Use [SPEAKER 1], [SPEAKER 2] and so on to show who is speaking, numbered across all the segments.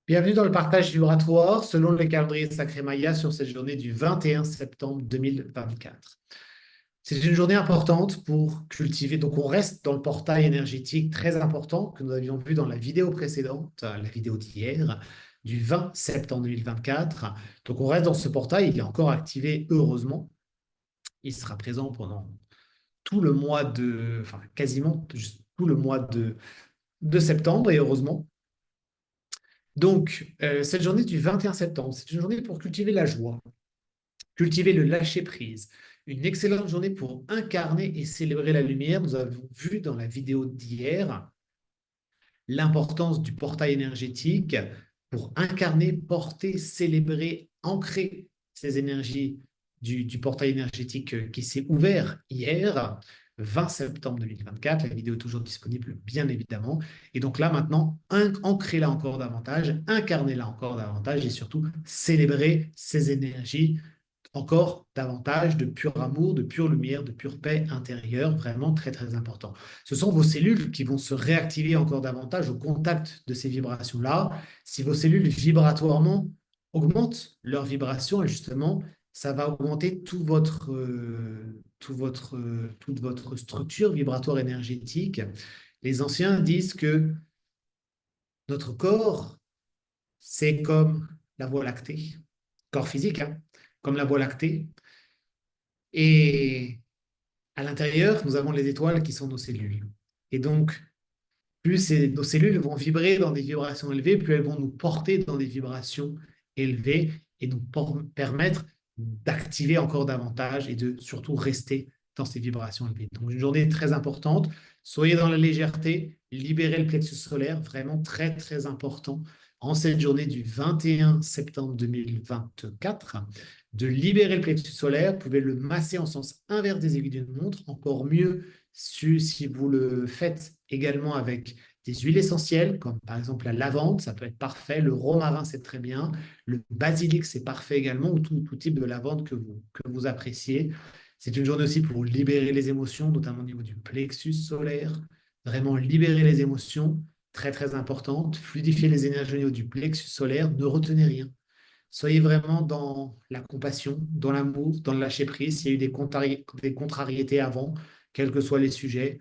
[SPEAKER 1] Bienvenue dans le partage vibratoire selon le calendrier sacré Maya sur cette journée du 21 septembre 2024. C'est une journée importante pour cultiver. Donc, on reste dans le portail énergétique très important que nous avions vu dans la vidéo précédente, la vidéo d'hier, du 20 septembre 2024. Donc, on reste dans ce portail. Il est encore activé, heureusement. Il sera présent pendant tout le mois enfin, quasiment tout le mois de septembre, et heureusement. Donc, cette journée du 21 septembre, c'est une journée pour cultiver la joie, cultiver le lâcher-prise. Une excellente journée pour incarner et célébrer la lumière. Nous avons vu dans la vidéo d'hier l'importance du portail énergétique pour incarner, porter, célébrer, ancrer ces énergies du portail énergétique qui s'est ouvert hier, 20 septembre 2024. La vidéo est toujours disponible, bien évidemment. Et donc là, maintenant, ancrez-la encore davantage, incarnez-la encore davantage et surtout célébrer ces énergies encore davantage de pur amour, de pure lumière, de pure paix intérieure, vraiment très très important. Ce sont vos cellules qui vont se réactiver encore davantage au contact de ces vibrations-là. Si vos cellules vibratoirement augmentent leur vibration, et justement, ça va augmenter toute votre structure vibratoire énergétique. Les anciens disent que notre corps, c'est comme la Voie lactée, corps physique, hein, comme la Voie lactée. Et à l'intérieur, nous avons les étoiles qui sont nos cellules. Et donc, nos cellules vont vibrer dans des vibrations élevées, plus elles vont nous porter dans des vibrations élevées et nous permettre d'activer encore davantage et de surtout rester dans ces vibrations élevées. Donc, une journée très importante. Soyez dans la légèreté, libérez le plexus solaire, vraiment très, très important en cette journée du 21 septembre 2024, de libérer le plexus solaire. Vous pouvez le masser en sens inverse des aiguilles d'une montre, encore mieux si vous le faites également avec des huiles essentielles, comme par exemple la lavande, ça peut être parfait. Le romarin, c'est très bien. Le basilic, c'est parfait également, ou tout type de lavande que vous appréciez. C'est une journée aussi pour libérer les émotions, notamment au niveau du plexus solaire. Vraiment libérer les émotions, très très importante. Fluidifier les énergies au niveau du plexus solaire, ne retenez rien. Soyez vraiment dans la compassion, dans l'amour, dans le lâcher-prise. S'il y a eu des contrariétés avant, quels que soient les sujets,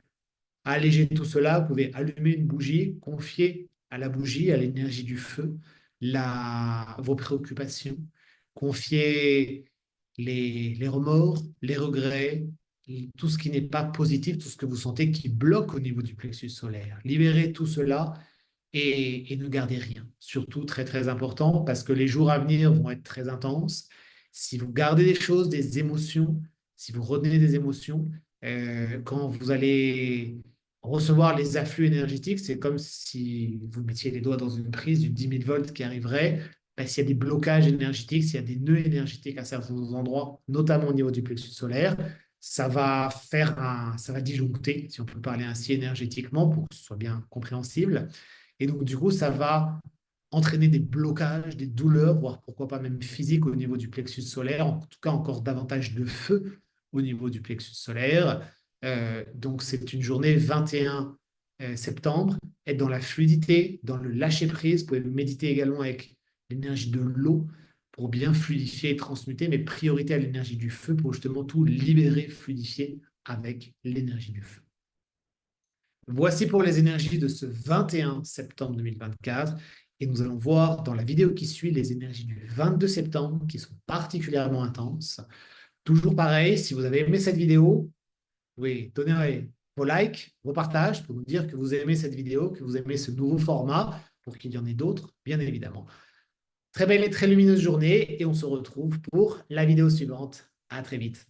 [SPEAKER 1] alléger tout cela. Vous pouvez allumer une bougie, confier à la bougie, à l'énergie du feu, vos préoccupations, confier les remords, les regrets, tout ce qui n'est pas positif, tout ce que vous sentez qui bloque au niveau du plexus solaire. Libérez tout cela et ne gardez rien. Surtout, très très important, parce que les jours à venir vont être très intenses. Si vous gardez des choses, des émotions, si vous retenez des émotions, quand vous allez recevoir les afflux énergétiques, c'est comme si vous mettiez les doigts dans une prise du 10 000 volts qui arriverait. Ben, s'il y a des blocages énergétiques, s'il y a des nœuds énergétiques à certains endroits, notamment au niveau du plexus solaire, ça va disjoncter, si on peut parler ainsi énergétiquement, pour que ce soit bien compréhensible. Et donc, du coup, ça va entraîner des blocages, des douleurs, voire pourquoi pas même physiques au niveau du plexus solaire, en tout cas encore davantage de feu au niveau du plexus solaire. Donc, c'est une journée 21 septembre, être dans la fluidité, dans le lâcher-prise. Vous pouvez méditer également avec l'énergie de l'eau pour bien fluidifier et transmuter, mais priorité à l'énergie du feu pour justement tout libérer, fluidifier avec l'énergie du feu. Voici pour les énergies de ce 21 septembre 2024. Et nous allons voir dans la vidéo qui suit les énergies du 22 septembre qui sont particulièrement intenses. Toujours pareil, si vous avez aimé cette vidéo, vous pouvez donner vos likes, vos partages pour nous dire que vous aimez cette vidéo, que vous aimez ce nouveau format pour qu'il y en ait d'autres, bien évidemment. Très belle et très lumineuse journée et on se retrouve pour la vidéo suivante. À très vite.